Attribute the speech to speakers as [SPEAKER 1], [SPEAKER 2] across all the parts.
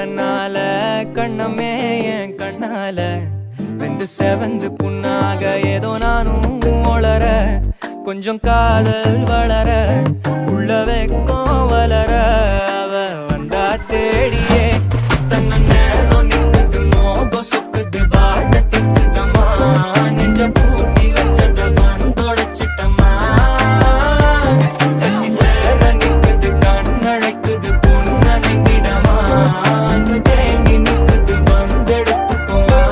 [SPEAKER 1] தன்னால கண்ணமே என் கண்ணால வெந்து செவந்து புண்ணாக ஏதோ நானும் ஒளர கொஞ்சம் காதல் வளர உள்ள வெக்கம் வளர அவ வந்தா தேடியே தன்ன நேரம் நிக்குது மோகம் சொக்குது வாட திக்குதம்மா நெஞ்ச பூட்டி வச்சத வந்தொடச்சிட்டம்மா கட்சி சேர நிக்குது கண்ணழைக்குது பொண்ண நெங்கிடமா அன்பு தேங்கி நிக்குது வந்தெடுத்துக்குமா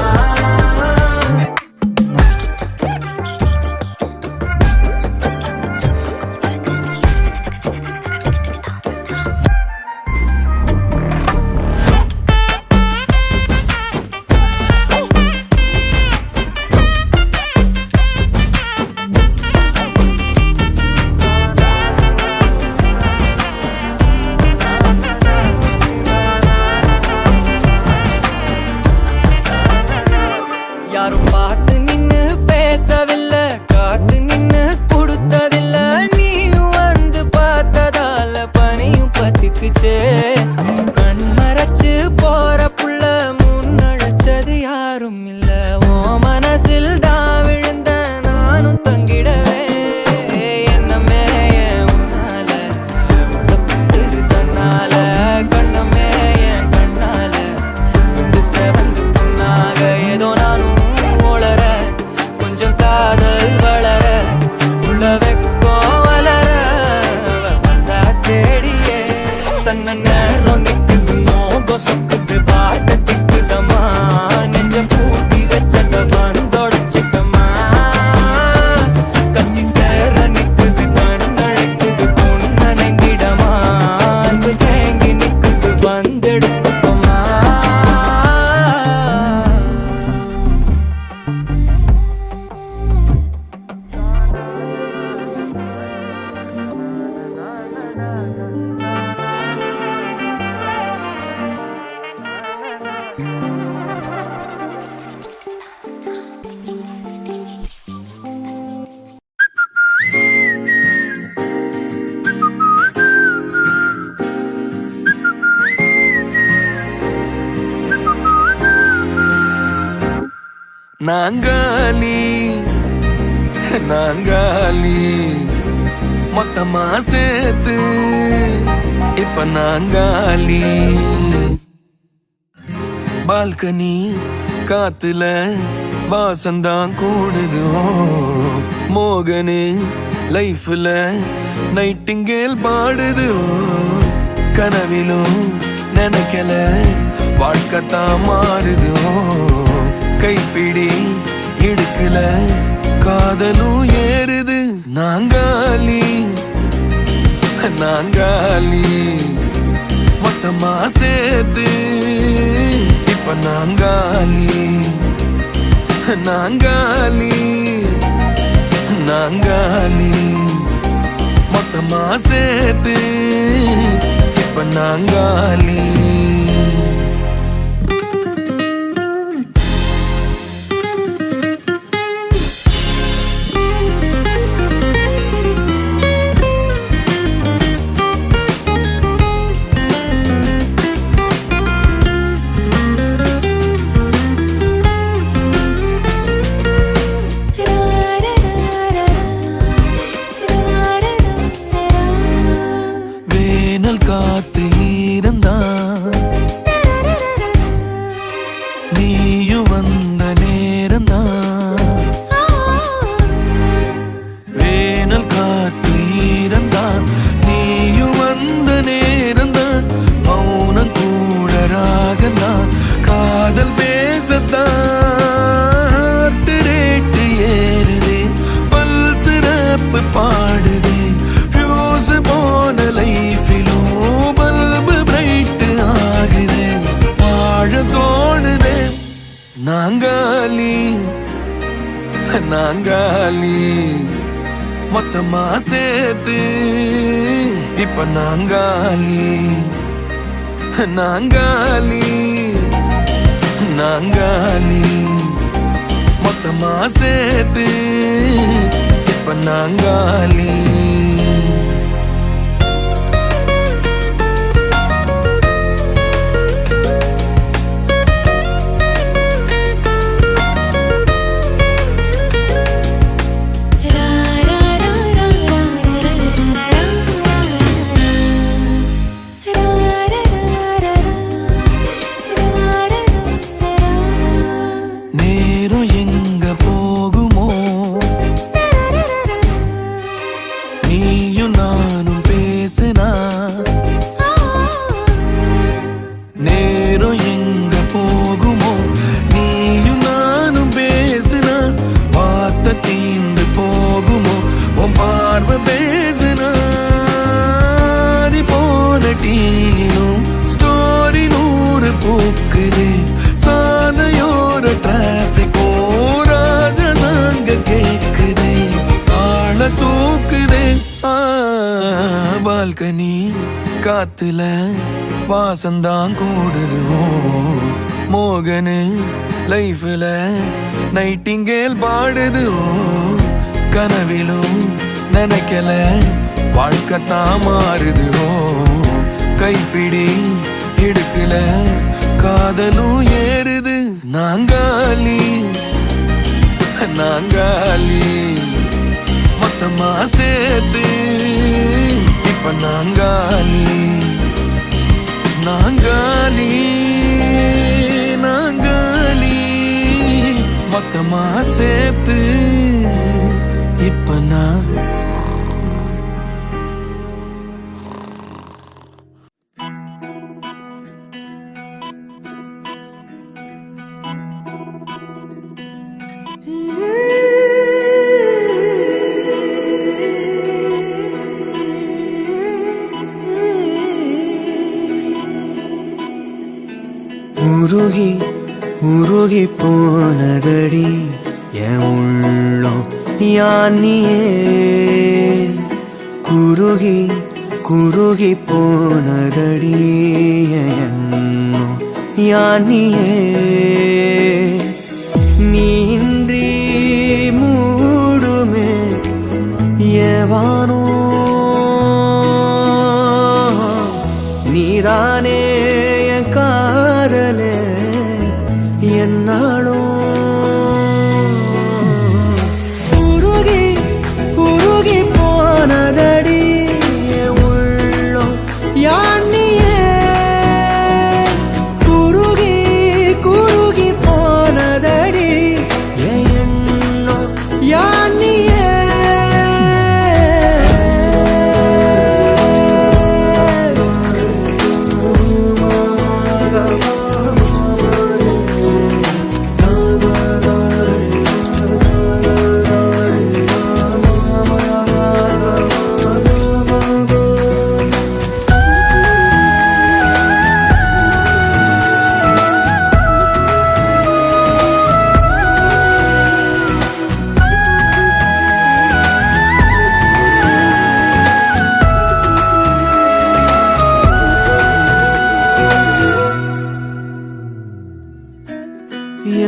[SPEAKER 1] யாரும் பார்த்து நின்னு பேசவில்லை காத்து நின்னு கொடுத்ததில்ல நீயும் வந்து பார்த்ததால பனியும் பத்திக்குச்சே கண் மறைச்சு போற புள்ள முன்னழைச்சது யாரும் இல்ல ஓ மனசில் தான் விழுந்த நானும் தங்கிடவே என்னமே உன்னால உள்ள புத்துரு தன்னால கண்ணமே என் கண்ணால வந்து செவந்து புண்ணாக ஏதோ நானும் கொஞ்சம் காதல் வளர உள்ள வெக்கம் வளர வந்தா தேடியே தன்ன நேரம் நிக்குது மோகம் சொக்குது பாட்ட திக்குதம்மா நெஞ்ச பூட்டி வச்சத வந்தொடச்சிட்டம்மா கட்சி சேர நிக்குது கண்ணழைக்குது பொண்ண நெங்கிடமா அன்பு தேங்கி நிக்குது வந்தெடுத்துக்கோமா
[SPEAKER 2] நாங்காலி நாங்காலி மொத்தமா சேர்த்து இப்ப நாங்காலி பால்கனி காத்துல வாசந்தான் கூடுதோ மோகனு லைஃப்ல நைட்டிங்கேல் பாடுதோ கனவிலும் நினைக்கல வாழ்க்கைத்தான் மாறுதோ கைப்பிடி இடுக்கல காதலும் ஏறுது நாங்காலி நாங்காலி மொத்தமா சேர்த்து இப்ப நாங்காலி நாங்காலி நாங்காலி மொத்தமா சேர்த்து இப்ப நாங்காலி காத்து இருந்தா நீயும் வந்த நேரந்தா வேனல் காத்து இருந்தா நீயும் வந்த நேரந்தா மௌனம் கூட ராகந்தா காதல் பேசத்தான் ரேட்டு ஏறுதே பல் சிறப்பு பாடுதே ஃபியூஸ் போன லைஃபிலும் தோணுதே நாங்காலி நாங்காலி மொத்தமா சேர்த்து இப்ப நாங்காலி நாங்காலி நாங்காலி மொத்தமா சேர்த்து இப்ப நாங்காலி டிராபிக்கோ ராஜதாங்க கேக்குதே ஆள தூக்குதே பால்கனி காத்துல வாசந்தான் கூடுதோ மோகனு லைஃப்ல நைட்டிங்கேல் பாடுதோ கனவிலும் நினைக்கல வாழ்க்கைத்தான் மாறுதோ கைப்பிடி எடுக்கல காதலும் ஏறுது நாங்காலி நாங்காலி மொத்தமா சேர்த்து இப்ப நாங்காலி நாங்காலி நாங்காலி மொத்தமா சேர்த்து இப்ப நான்
[SPEAKER 1] உருகி உருகி போனதடி என் உள்ளம் யானியே குருகி குருகி போனதடி என் எண்ணம் யானியே நீன்றி மூடுமே ஏவானோ நீதானே என் காதலே என்னாலும் உருகி உருகி போனதடி என் உள்ளம் யானியே குருகி குருகி போனதடி என் எண்ணம் யானியே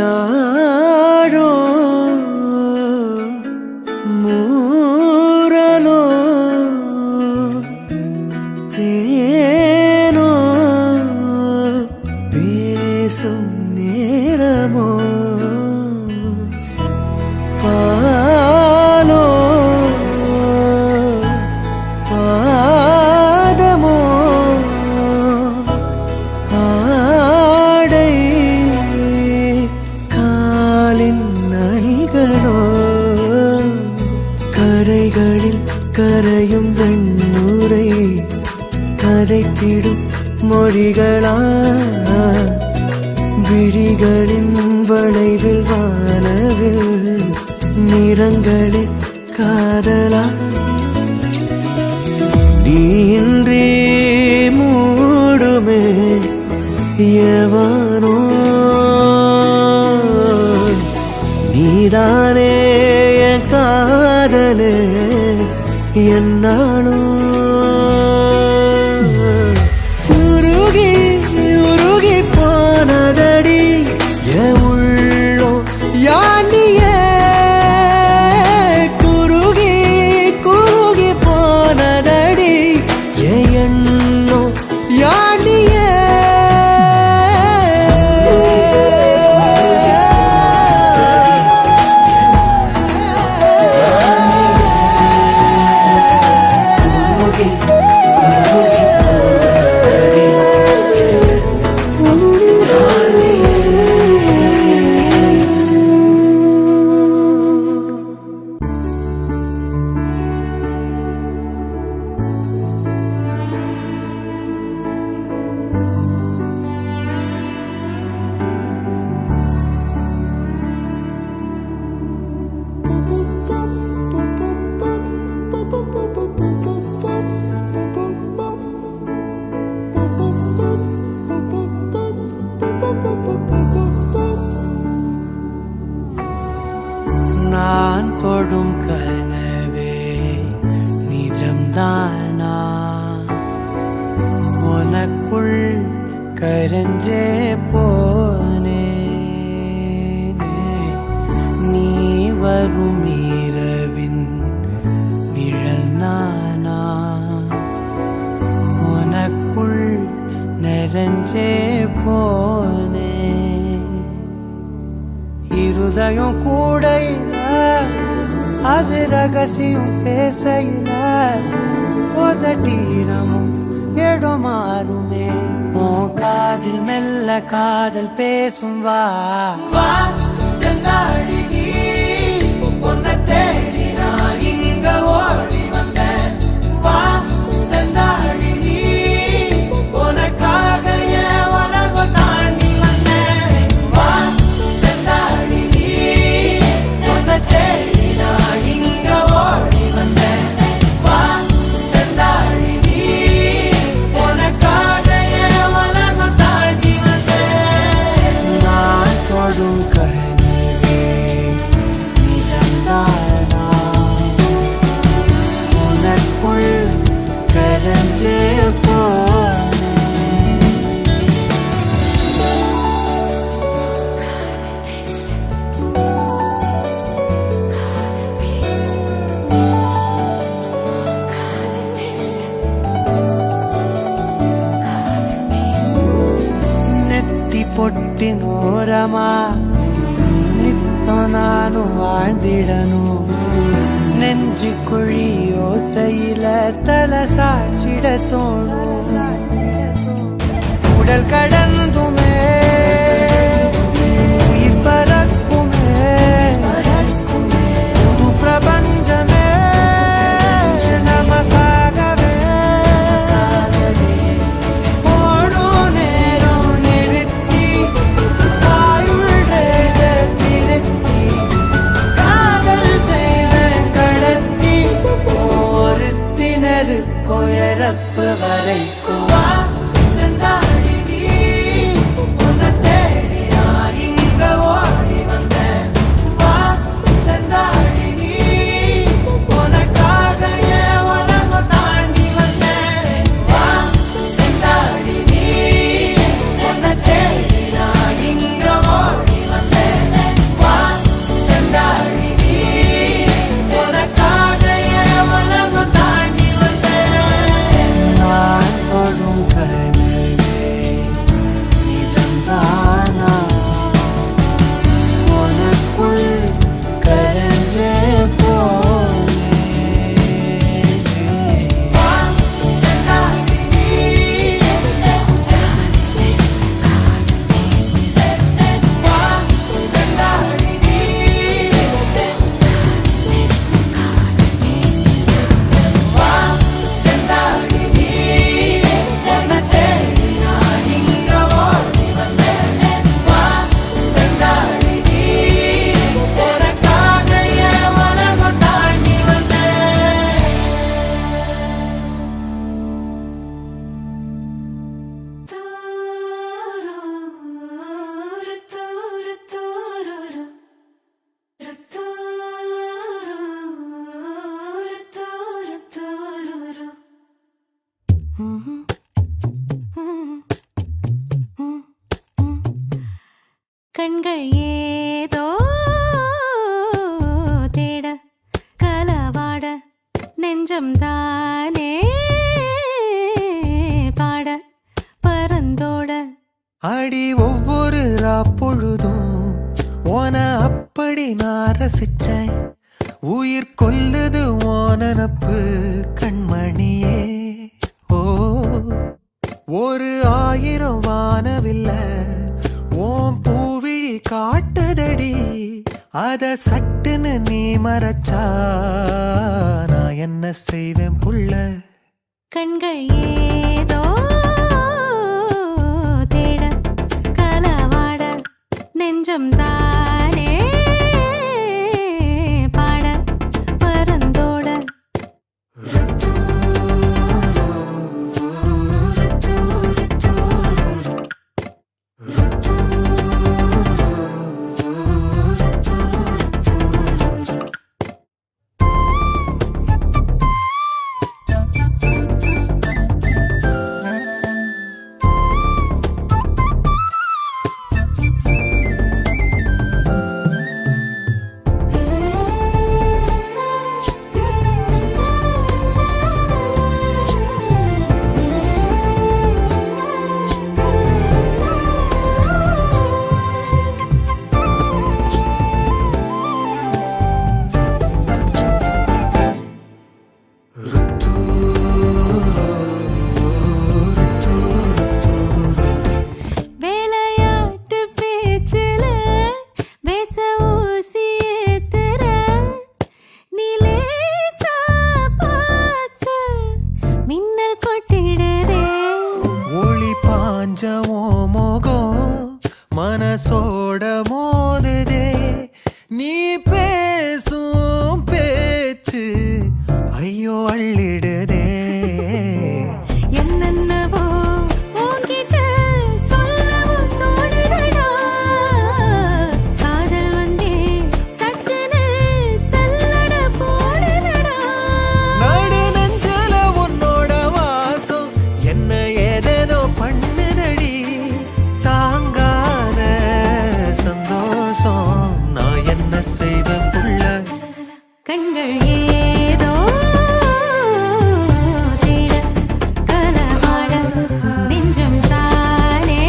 [SPEAKER 1] யாரோ மூரலோ தேனோ பேசும் நேரமோ பாலோ பாதமோ ஆடை அணிகளோ கரைகளில் கரையும் வெண்ணுரை கதைத்திடும் மொழிகளா விழிகளின் வளைவில் வானவில் நிறங்களில் காதலா நீன்றி மூடுமே எவனோ நீதானே என் காதலே என்னாலும் உருகி உருகி போனதடி என் உள்ளம் யானியே குருகி குருகி போனதடி என் எண்ணம் யானியே தொடும் கனவே நிஜம்தானா உனக்குள் கரஞ்சே போனே நீ வரும் இரவின் நிழல் நானா உனக்குள் நிறைஞ்சே போனே இருதயம் கூடையில அது ரகசியம் பேசையில உதட்டீரமும் இடம் மாறுமே உன் காதில் மெல்ல காதல் பேசும் வா வா செந்தாழி நீ உன்னை தேடி நான் இங்க ஓடி வந்தேன் வா செந்தாழி நீ உனக்காக என் உலகம் தாண்டி வந்தேன் வா செந்தாழி நீ உன்னை தேடி நான் இங்க ஓடி வந்தேன் வா செந்தாழி நீ உனக்காக என் உலகம் தாண்டி வந்தேன் நான் தொடும் கனவே நிஜம்தானா உனக்குள் கரஞ்சே போனே ನೆತ್ತಿ ಪೊಟ್ಟಿನೋರಮಾ ನಿತ್ತ ನಾನು வாழ்ந்திடನು நெஞ்சு குழி ஓசையில தலை சாச்சிட தோணும் உடல் கடந்துமே உயிர் பறக்குமே புது பிரபஞ்சமே நமக்காகவே ஓடும் நேரம் நிறுத்தி ஆயுள் ரேகை திருத்தி காதல் செய்வேன் கடத்தி ஒருத்தினருக்கும் இறப்பு வரைக்கும் வா செந்தாழி நீ உன்னை தேடி நான் இங்க ஓடி வந்தேன் வா செந்தாழி நீ உனக்காக என் உலகம் தாண்டி வந்தேன் வா செந்தாழி நீ உன்னை தேடி நான் இங்க ஓடி வந்தேன் வா செந்தாழி நீ உனக்காக என் உலகம் தாண்டி வந்தேன் நான் தொடும் கனவே நிஜம்தானா உனக்குள் கரஞ்சே போனே வா செந்தாழி நீ வா செந்தாழி நீ வா செந்தாழி நீ உன்னை தேடி நான் இங்க ஓடி வந்தேன் வா செந்தாழி நீ உனக்காக என் உலகம் தாண்டி வந்தேன்
[SPEAKER 3] கண்கள் ஏதோ தேட கலவாட நெஞ்சம் தானே பாட பரந்தோட
[SPEAKER 1] அடி ஒவ்வொரு பொழுதும் ஓன அப்படி நான் ரசிச்சேன் உயிர் கொல்லுது ஓனனப்பு கண்மணியே ஓ ஒரு 1000 வானவில்ல ஓம் பூவிழி காட்டுதடி அத சட்டுன்னு நீ மறைச்சா நான் என்ன செய்வேன் புள்ள
[SPEAKER 3] கண்கள் ஏதோ தேட கலவாட நெஞ்சம் தானே பாட பரந்தோட
[SPEAKER 4] நீ பேசும் பேச்சு ஐயோ அள்ளிடுதே.
[SPEAKER 3] என்னென்னவோ உன்கிட்ட சொல்லவும் தோணுதடா. காதல் வந்தே சட்டுன்னு சல்லட போடுதடா.
[SPEAKER 4] நடு நெஞ்சில உன்னோட வாசம் என்ன ஏதேதோ பண்ணுதடி. தாங்காத சந்தோஷம் நான் என்ன செய்வேன் புள்ள.
[SPEAKER 3] கண்கள் ஏதோ தேட கலவாட நெஞ்சம் தானே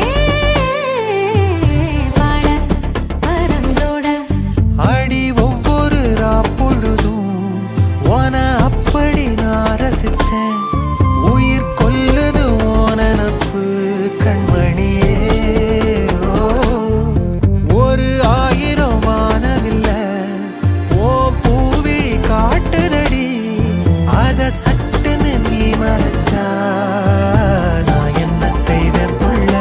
[SPEAKER 3] பாட பரந்தோட.
[SPEAKER 4] அடி ஒவ்வொரு பொழுதும் ஓன அப்படி நான் ரசிச்சேன். உயிர் கொல்லுது ஓனப்பு கண்மணியே. ஒரு 1000 வானவில்ல ஓ பூவிழி காட்டுதடி. அத சட்டுன்னு நீ மறைச்சா நான் என்ன செய்வேன் புள்ள.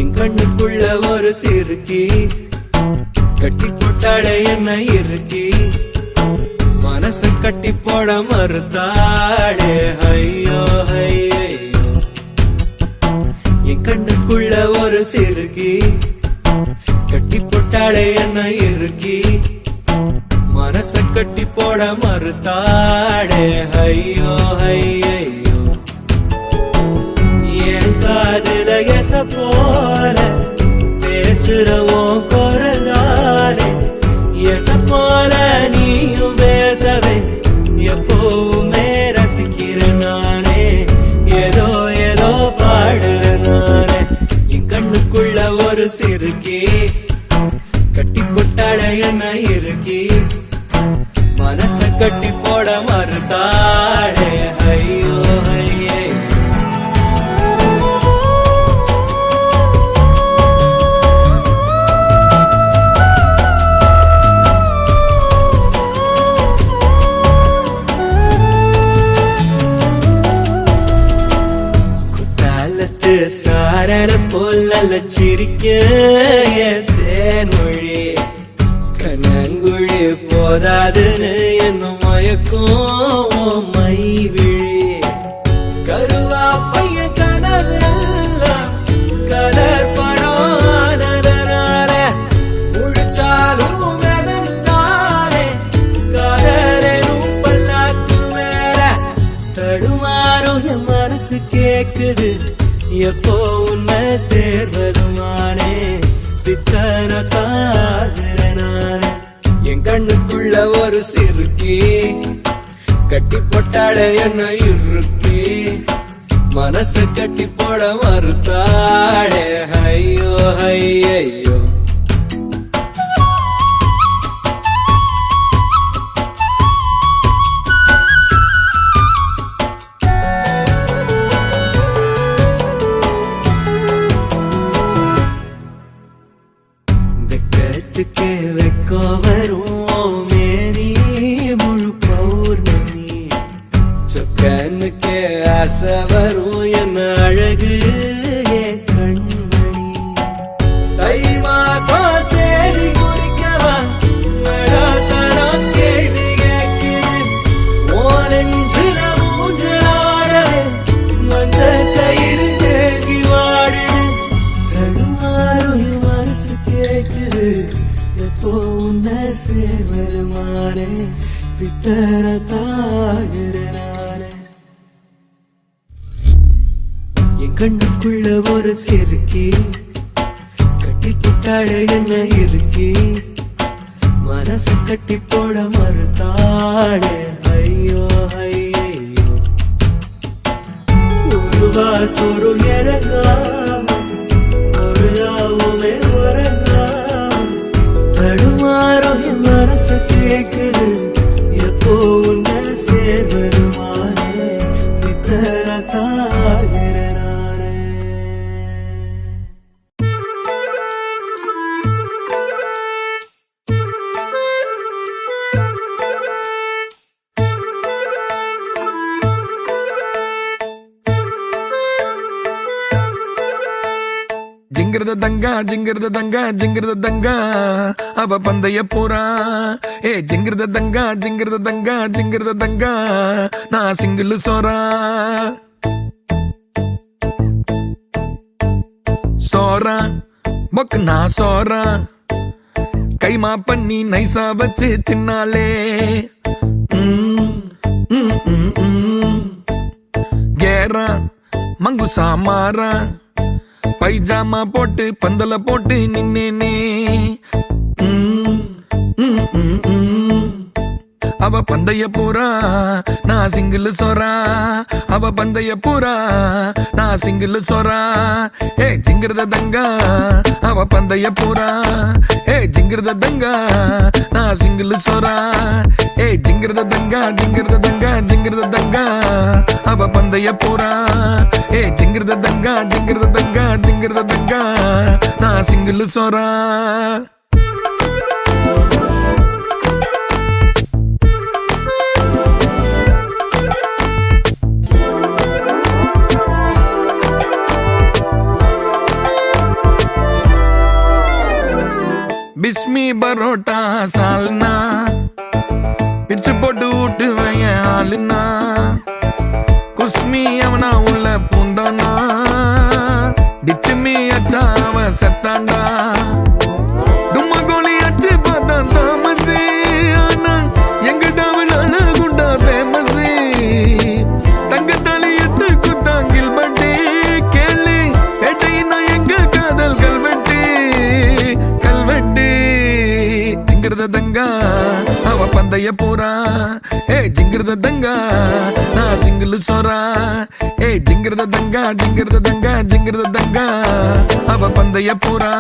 [SPEAKER 5] என் கண்ணுக்குள்ள ஒரு சிறுக்கி கட்டி போட்டாளே என்ன இருக்கி. மனச கட்டி போட மறுத்தாளே ஐயோ ஐயோ. என் கண்ணுக்குள்ள ஒரு சிறுக்கி கட்டி போட்டாளே என்ன இருக்கி. மனச கட்டி போட மறுத்தாளே ஐயோ ஐயோ. என் காதுல எச போல பேசுறவோ குரலானே. எச போல நீயும் பேசவே எப்பவுமே ரசிக்கிறேன் நானே. ஏதோ ஏதோ பாடுறேன் நானே. என் கண்ணுக்குள்ள ஒரு சிறுக்கி கட்டி போட்டாள என்ன இருக்கி. மனச கட்டி போட மறுத்தாளே ஐயோ ஐயே. சாரல போல சிரிக்க என் தேன்மொழி. கண்ணங்குழி போதாதுன்னு என்ன மயக்கும் மை விழி. கருவா பைய கனவெல்லாம் கலர் பணானதனால முழிச்சாலும் வெறுந்தானே. காதலும் பல்லாக்கு மேல தடுமாறும் என் மனசு கேக்குது. எப்போ உன்னை சேர்வதுமானே பித்தன காதலனானே. என் கண்ணுக்குள்ள ஒரு சிறுக்கி கட்டி போட்டாள என்ன இருக்கி. மனச கட்டி போட மறுத்தாளே ஐயோ ஐயோ. வெக்கத்துக்கே வெக்கம் வரும் மேரி முழு பௌர்ணமி. சொக்கனுக்கே ஆசை வரும் என்ன அழகு என் கண்மணி. தை மாசம் தேதி குறிக்கவா மழாத்தனம் கேள்வி கேட்குது. ஓரஞ்சுல மூஞ்சலாடவே மஞ்ச கயிறு கேள்வி வாடுது. தடுமாறும் மனசு கேக்குது. எப்போ உன்னை சேர்வருமானே பித்தர தாகிறனானே. என் கண்ணுக்குள்ள ஒரு சிறுக்கி கட்டி போட்டாளே என்ன இருக்கி. மனசு கட்டி போட மறுத்தாளே ஐயோ ஐயோ. சொரு இறங்கா ஒரு ராவுமே உறங்கா தடுமாறும் என் மனசு கேக்குது எப்போ உன்னை சேர்வருமானே பித்தரத்தாகிற நானே
[SPEAKER 2] ஜிங்கிரத தங்கா ஜிங்கிரத தங்கா ஜிங்கிரத தங்கா அவ பந்தய போறா ஏ ஜிங்கிரத தங்கா ஜிங்கிரத தங்கா ஜிங்கிரத தங்கா நான் சிங்கிள் சோறா சோறா மொக்கு நான் சோறா கைமா பண்ணி நைசா வச்சு தின்னாலே கேரா மங்குசா மாறா பைஜாமா போட்டு பந்தல போட்டு நின்னேனே அவ பந்தய பூரா நான் சிங்கிள் சோறா அவ பந்தய பூரா நான் சிங்கிள் சோறா ஏ ஜிங்கிரத தங்கா அவ பந்தய பூரா ஏ ஜிங்கிரத தங்கா நான் சிங்கிள் சோறா ஏ ஜிங்கிரத தங்கா ஜிங்கிரத தங்கா ஜிங்கிரத தங்கா அவ பந்தய பூரா ஏ ஜிங்கிரத தங்கா ஜிங்கிரத தங்கா ஜிங்கிரத தங்கா நான் சிங்கிள் சோறா பிஸ்மி பரோட்டா சால்னா பிச்சு போட்டு விட்டு வைய ஆளுனா குஸ்மி அவனா உள்ள பூந்தானா டிச்சுமி அச்சா அவ செத்தாண்டா டும்மா கோழி அச்சு பார்த்தான் தாமசி ஆனா எங்க டாவனால குண்டா ஃபேமஸி தங்கத்தாலி எட்டு குத்தாங்கில் பட்டி கேளு பேட்டையினா எங்க காதல் கல்வெட்டி கல்வெட்டி ஜிங்கிரத தங்கா அவ பந்தய போறா ஏ ஜிங்கிரத தங்கா நான் சிங்கிள் சோறா ஏ ஜிங்கிரத தங்கா ஜிங்கிரத தங்கா ஜிங்கிரத தங்கா அவ பந்தய போறா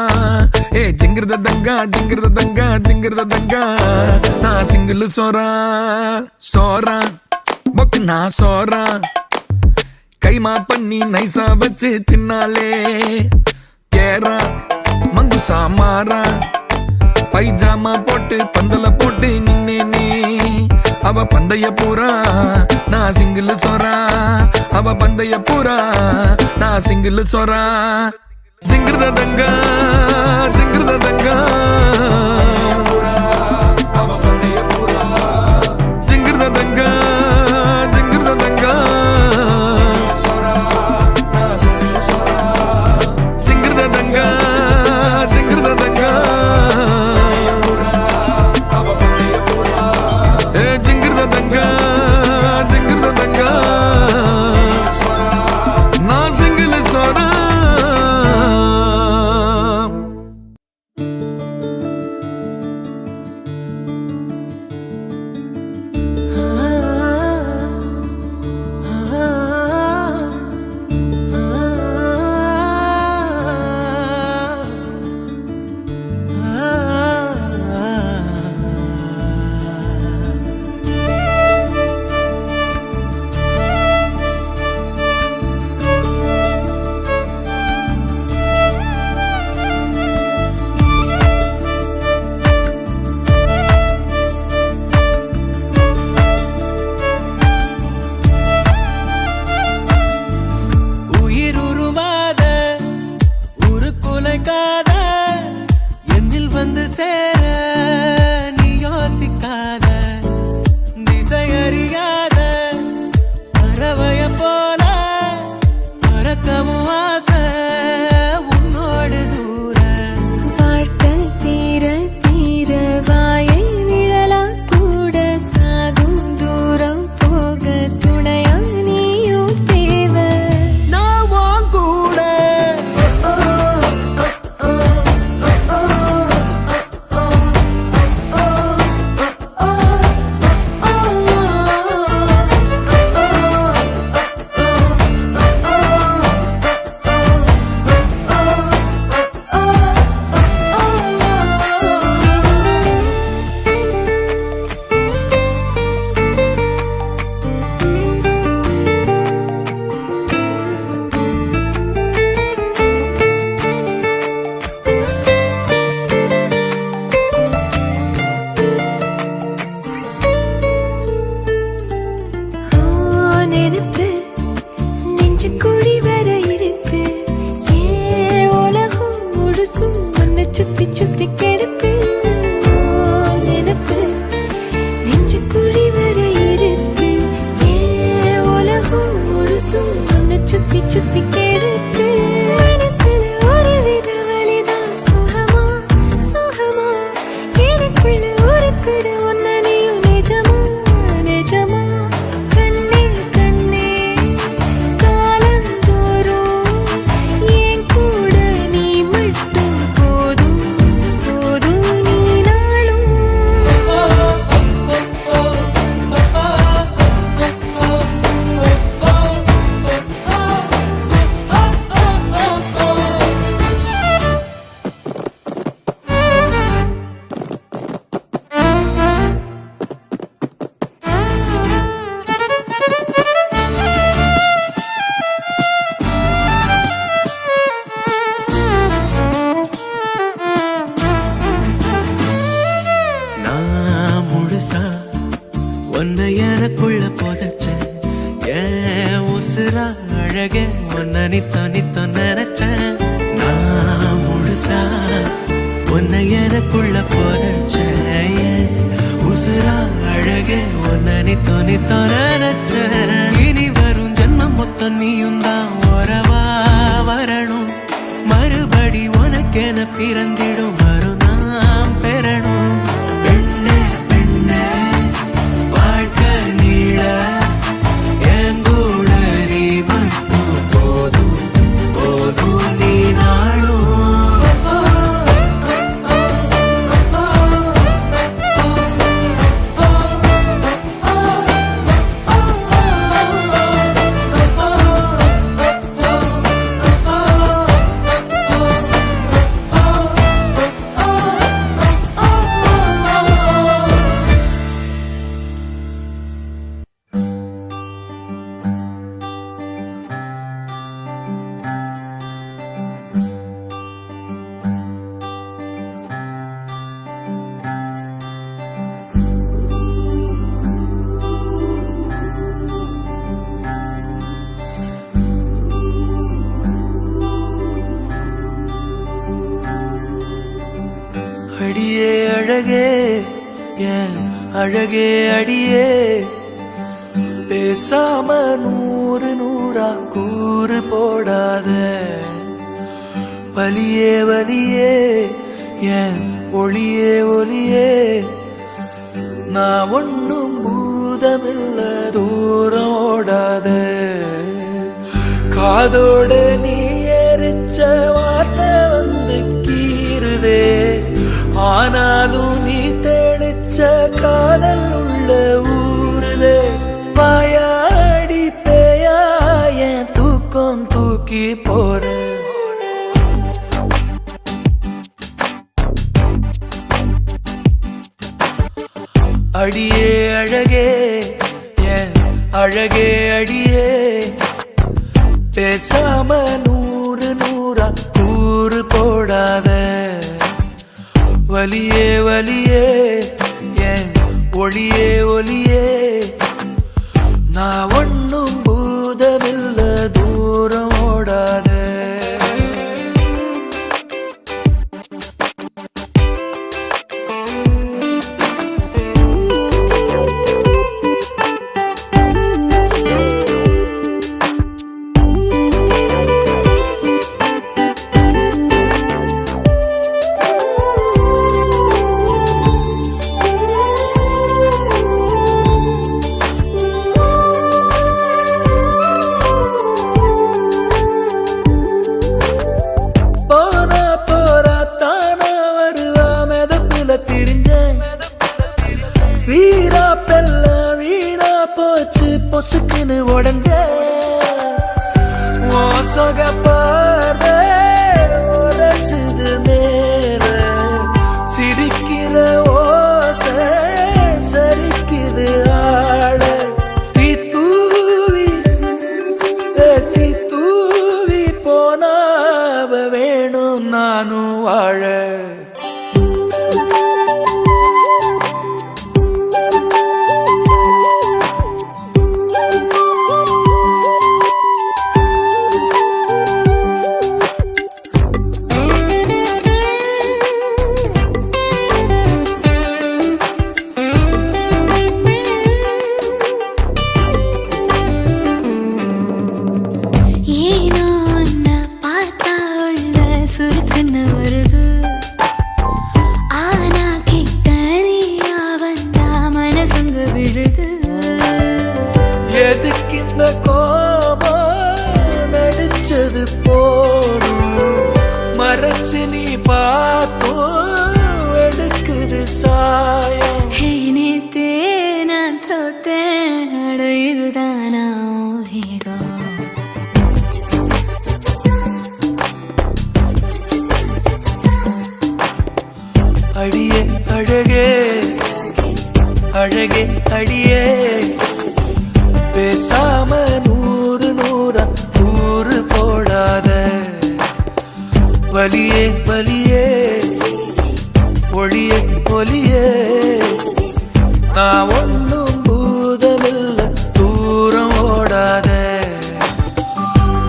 [SPEAKER 2] ஏ ஜிங்கிரத தங்கா ஜிங்கிரத தங்கா ஜிங்கிரத தங்கா நான் சிங்கிள் சோறா சோறா மொக்கு நான் சோறா கைமா பண்ணி நைசா வச்சு தின்னாலே கேரா மங்குசா மாறா பைஜாமா போட்டு பந்தல போட்டு நின்னேனே அவ பந்தய பூரா நான் சிங்கிள் சோறா அவ பந்தய பூரா நான் சிங்கிள் சோறா ஜிங்கிரத தங்கா ஜிங்கிரத தங்கா அவ பந்தய பூரா ஜிங்கிரத தங்கா ஜிங்கிரத தங்கா ஜிங்கிரத தங்கா ஜிங்கிரத தங்கா ஜிங்கிரத தங்கா ஜிங்கிரத தங்கா நான் சிங்கிள் சோறா
[SPEAKER 3] சுத்தி கெடுத்து மனசுல ஒரு வித வலிதான் சுகமா சுகமா எனக்குள்ள ஒருக்குற ஒன்ன நீயும் நிஜமா நிஜமா கண்ணே கண்ணே காலந்தோறும் என் கூட நீ மட்டும் போதும் போதும் நீ நாளும்
[SPEAKER 5] நான் முழுசா உன்னை எனக்குள்ள புதைச்சேன் ஏன் உசுரா அழகே உன்னை நித்தோ நினைச்சேன் நான் முழுசா உன்னை எனக்குள்ள புதைச்சேன் ஏன் உசுரா அழகே உன்னை நித்தோ நினைச்சேன் இனி வரும் ஜென்மம் மொத்தம் நீயும் தான் உறவா வரணும் மறுபடி உனக்கென பிறந்திடும் வரும் நாம் பெறணும் பெண்ணே பெண்ணே வாழ்க்கை நீள எங்கூட நீ மட்டும் போதும் போதும் நீ நாளும் அடியே அழகே ஏன் அழகே அடியே பேசாம நூறு நூறா கூறு போடாத வலியே வலியே ஏன் ஒளியே ஒளியே நான் ஒன்னும் பூதமில்ல தூரம் ஓடாத காதோட நீ எரிச்ச வார்த்தை வந்து கீறுதே ஆனாலும் நீ தெளிச்ச காதல் உள்ள ஊருதே வாயாடி பேயா என் தூக்கம் தூக்கி போற அடியே அழகே என் அழகே அடியே பேசாம நூறு நூறா கூறு போடாத வலியே வலியே ஏன் ஒளியே ஒளியே நான் ஒன்னும் பூதமில்ல தூரம் ஓடாத வீரா பெல்ல வீணா போச்சு பொசுக்குன்னு உடஞ்ச ஓ சொக பார்வை உரசுது மேல சிரிக்கிற ஓசை சரிக்குது ஆட தீ தூவி போனாவ வேணும் நானும் வாழ இந்த கோபம் நடிச்சது போதும் மறைச்சு நீ பார்த்தும் எடுக்குது சாயம்.
[SPEAKER 3] நேத்தே நான் தோத்தேன், அட இதுதானா ஹீரோ?
[SPEAKER 5] அடியே அழகே அழகே அடியே பேசாம நூறு நூறா நூறு போடாத வலியே வலியே ஒளியே ஒளியே நான் ஒன்னும் பூதமில்ல தூரம் ஓடாத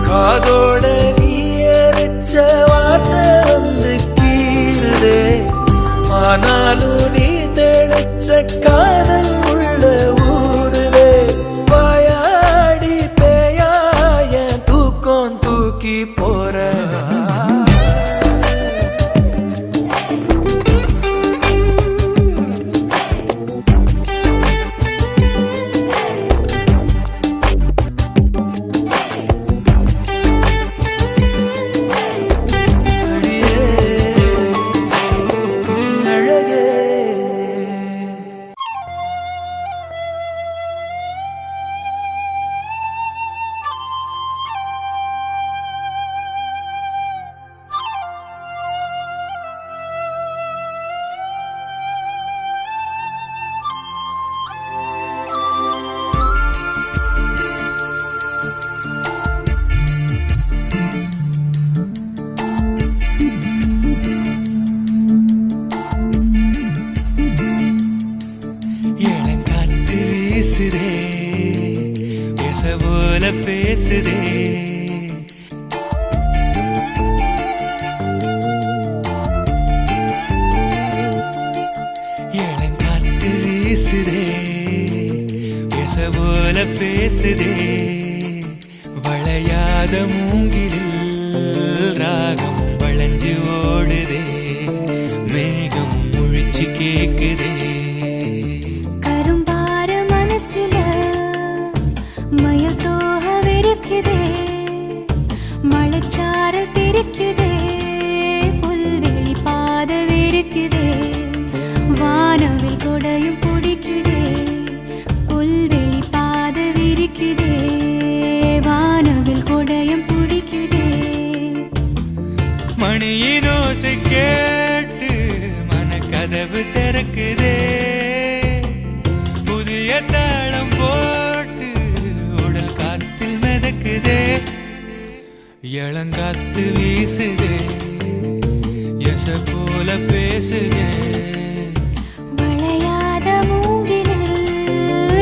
[SPEAKER 5] காதோட நீ எரிச்ச வார்த்தை வந்து கீறுதே ஆனாலும் நீ தெளிச்ச காதல் உள்ள ஊருதே வாயாடி பேயாய தூக்கம் தூக்கி போற.
[SPEAKER 6] போல பேசுதே இளங்காற்று வீசுதே பேச போல பேசுதே வளையாத மூங்கிலில் ராகம் வளைஞ்சு ஓடுதே மேகம் முழிச்சு கேக்குதே
[SPEAKER 3] மழைச்சாரல் தெரிக்குதே புல்வெளி பாத வெறுக்குதே வானவில் கொடையும் பிடிக்குதே புல்வெளி பாத விரிக்குதே வானவில் கொடையும் பிடிக்குதே
[SPEAKER 6] மணியின் ஓசை கேட்டு மனக்கதவு திறக்குதே புதிய தாளம் போட்டு உடல் காத்தில் மிதக்குதே இளங்காத்து வீசுதே எச போல பேசுதே
[SPEAKER 3] வளையாத மூங்கிலில்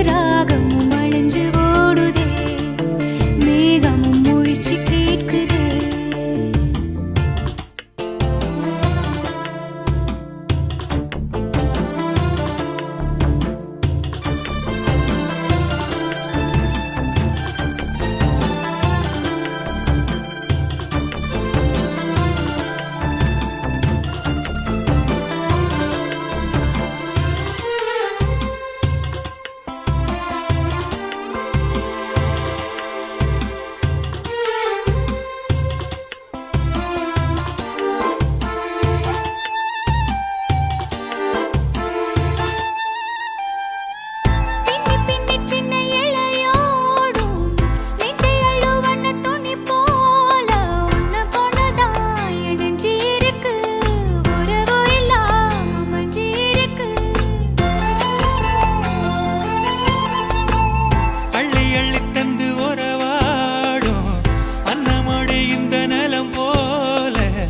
[SPEAKER 3] ராகமும் வளைஞ்சு ஓடுதே மேகமும் முழிச்சு கேட்குதே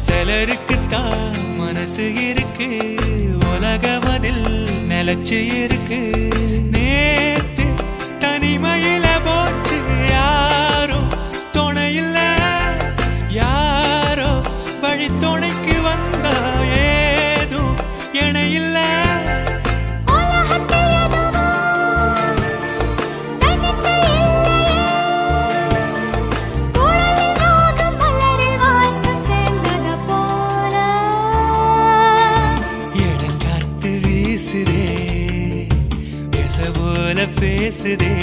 [SPEAKER 6] சிலருக்குத்தான் மனசு இருக்கு உலகமதில் நிலச்சு இருக்கு நேத்து தனிமையில போச்சு யாரும் துணையில்ல யாரோ வழி துணைக்கு வந்தா ஏதும் இணையில்ல பேசுதே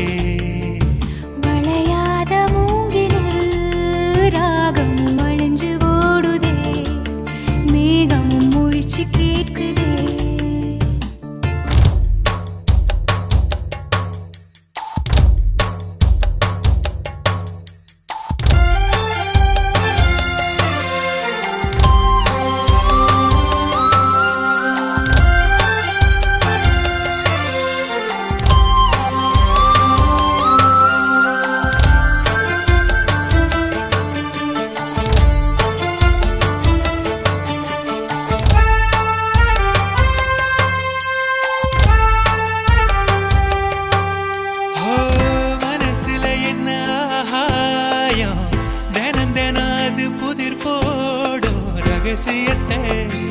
[SPEAKER 6] மாயம் தினம் தினம் அது புதிர் போடும் ரகசியத்தை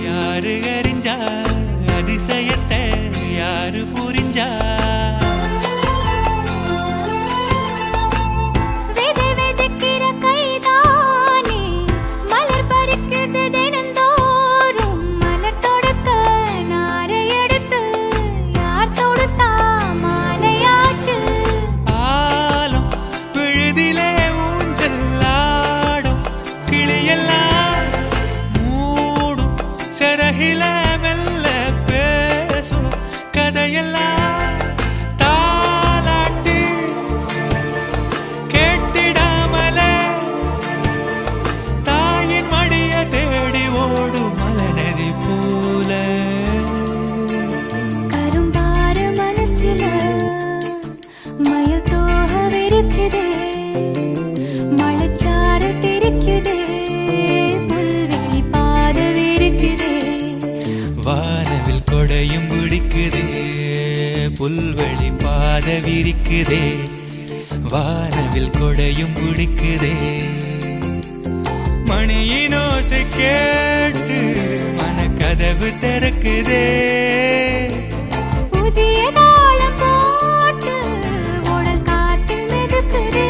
[SPEAKER 6] யாரு அறிஞ்சா அதிசயத்தை யாரு புரிஞ்சா
[SPEAKER 3] விதை விதைக்கிற கைதானே மலர் பறிக்குது தினந்தோறும் மலர் தொடுக்க நாரை எடுத்து யார் தொடுத்தா மாலையாச்சு
[SPEAKER 6] ஆலம் விழுதிலே ஊஞ்சல் ஆடும் கிளியெல்லாம் மூடும் சிறகில மெல்ல பேசும் கதையெல்லாம் தாலாட்டி கேட்டிடாமலே தாயின் மடிய தேடி ஓடும் மலநதி போல
[SPEAKER 3] கரும்பார மனசுல மயில் தோக விரிக்குதே மழைச்சாறு தெரிக்குதே புல்வெளி பாத விரிக்குதே
[SPEAKER 6] வானவில் கொடையும் பிடிக்குதே புல்வெளி பாத விரிக்குதே வானவில் கொடையும் பிடிக்குதே மணியின் ஓசை கேட்டு மனக்கதவு திறக்குதே
[SPEAKER 3] புதிய தாளம் போட்டு உடல் காட்டில் மிதக்குதே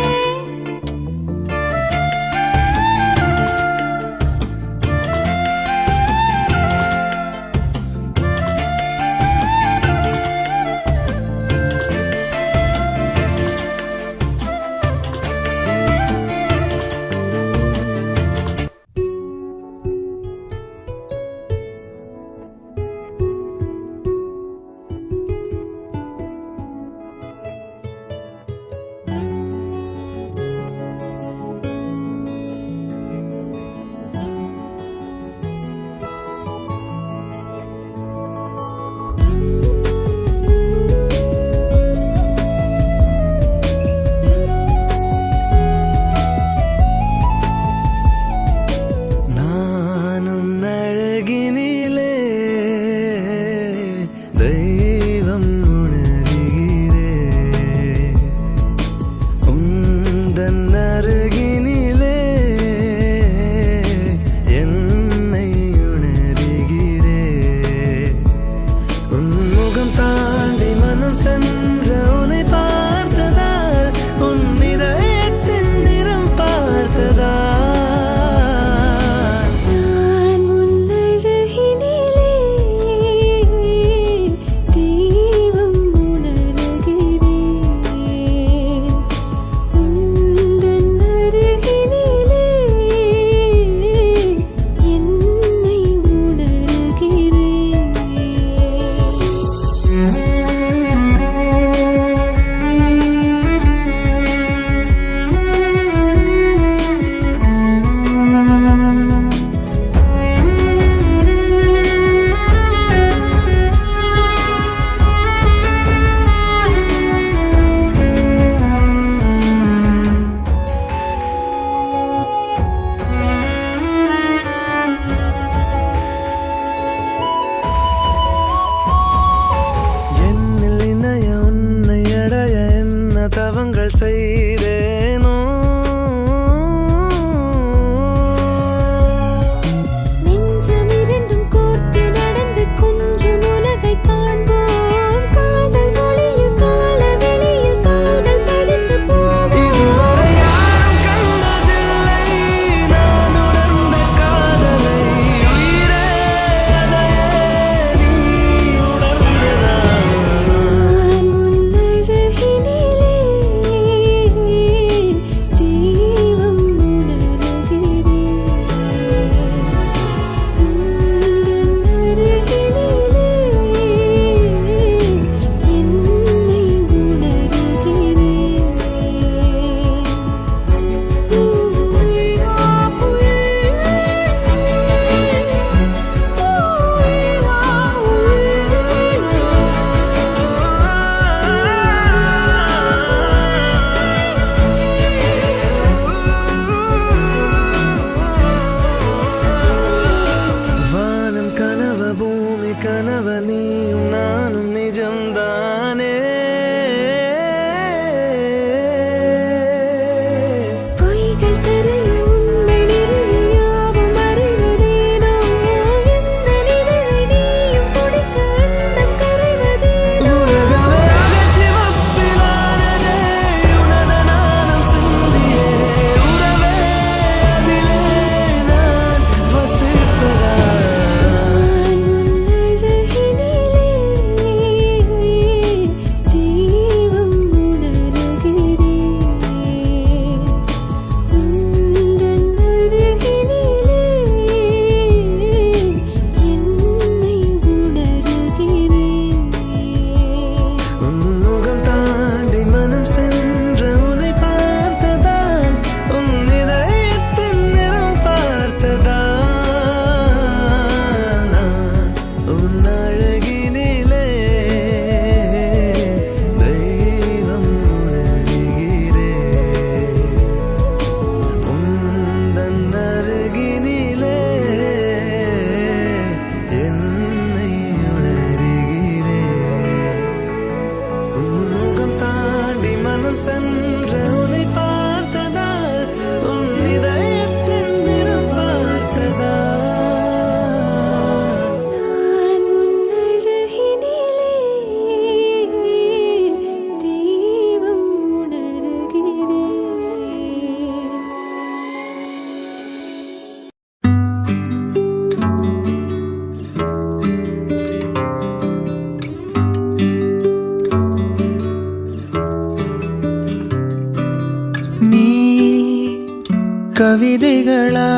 [SPEAKER 4] கவிதைகளா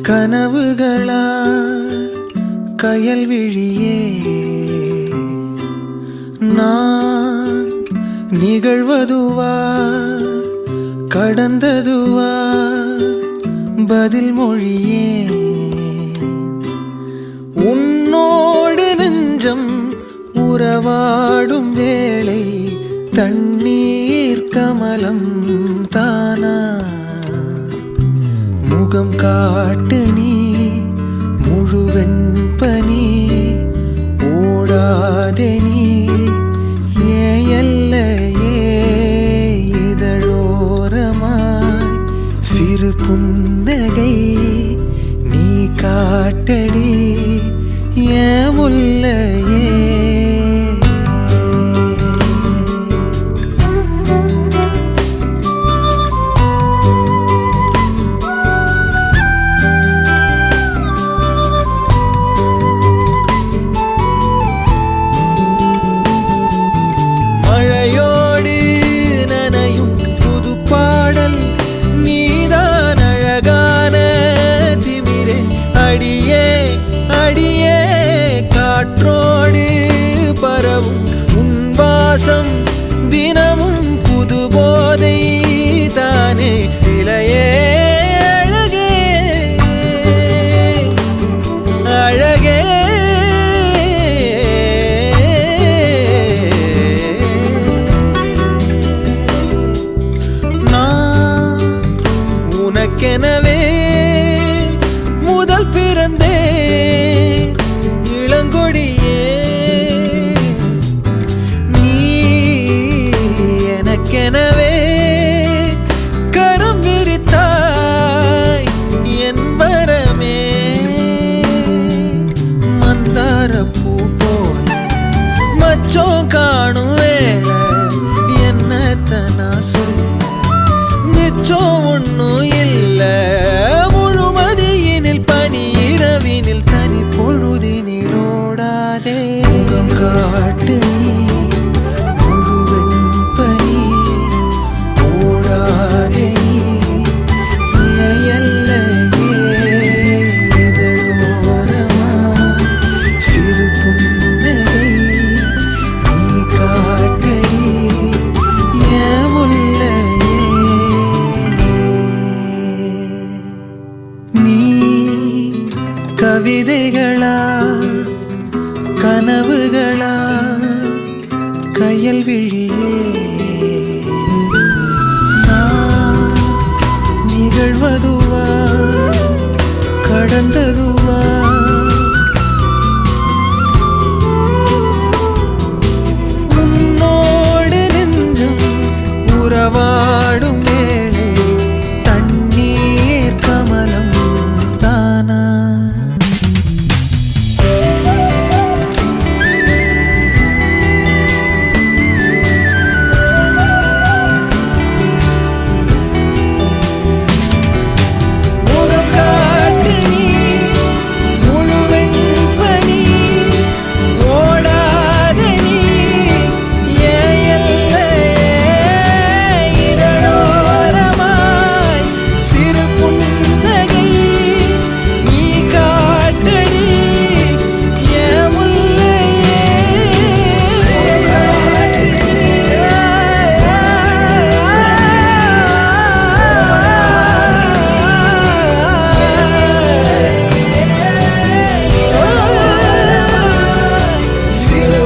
[SPEAKER 4] கனவுகளா கயல் விழியே நான் நிகழ்வதுவா கடந்ததுவா பதில் மொழியே உன்னோடு நெஞ்சம் உறவாடும் வேளை தண்ணீர் கமலம் தானா முகம் காட்டு நீ முழுவெண் பனி ஓடாதே நீ ஏன் எல்லையே இதழோரமாய் சிறு புன்னகை நீ காட்டடி ஏன் முல்லையே காற்றோடு பரவும் உன்வாசம் தினமும் புது போதை தானே சிலையே அழகே அழகே நான் உனக்கெனவே முதல் பிறந்தே இளங்கொடியே நீ எனக்கெனவே கரம் விரித்தாய் என் வரமே மந்தார பூ போல மச்சம் காணும் வேளை என்னத்தனா சொல்ல மிச்சம் ஒன்னும் இல்லை முழுமதியினில் பனி இரவினில் தனி பொழுதினில் ஓடாதே முகம் காட்டு நீ முழுவெண் பனி ஓடாதே நீ எல்லையே இதழோரமாய் சிறு புன்னகை நீ காட்டடி ஏன் முல்லையே நீ கவிதைகளா கனவுகளா கயல் விழியே நான் நிகழ்வதுவா கடந்ததுவா உன்னோடு நெஞ்சம் உறவாடும் வேளை தண்ணீர் கமலம் தானா முகம் காட்டு நீ முழுவெண் பனி ஓடாதே நீ ஏன் எல்லையே இதழோரமாய் சிறு புன்னகை நீ காட்டடி ஏன் முல்லையே சிறு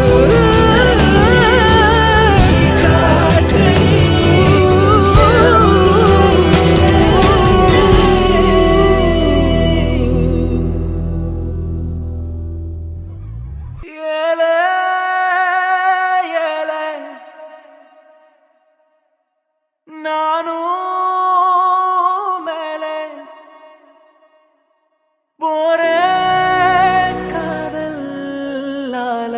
[SPEAKER 5] ஏலே ஏலே நானும் மேலே போறேன் காதலால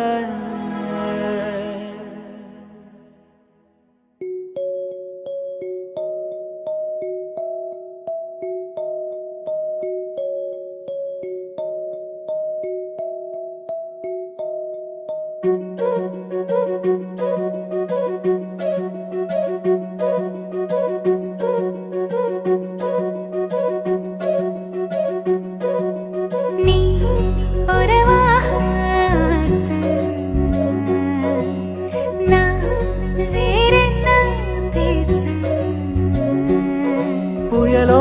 [SPEAKER 5] புயலோ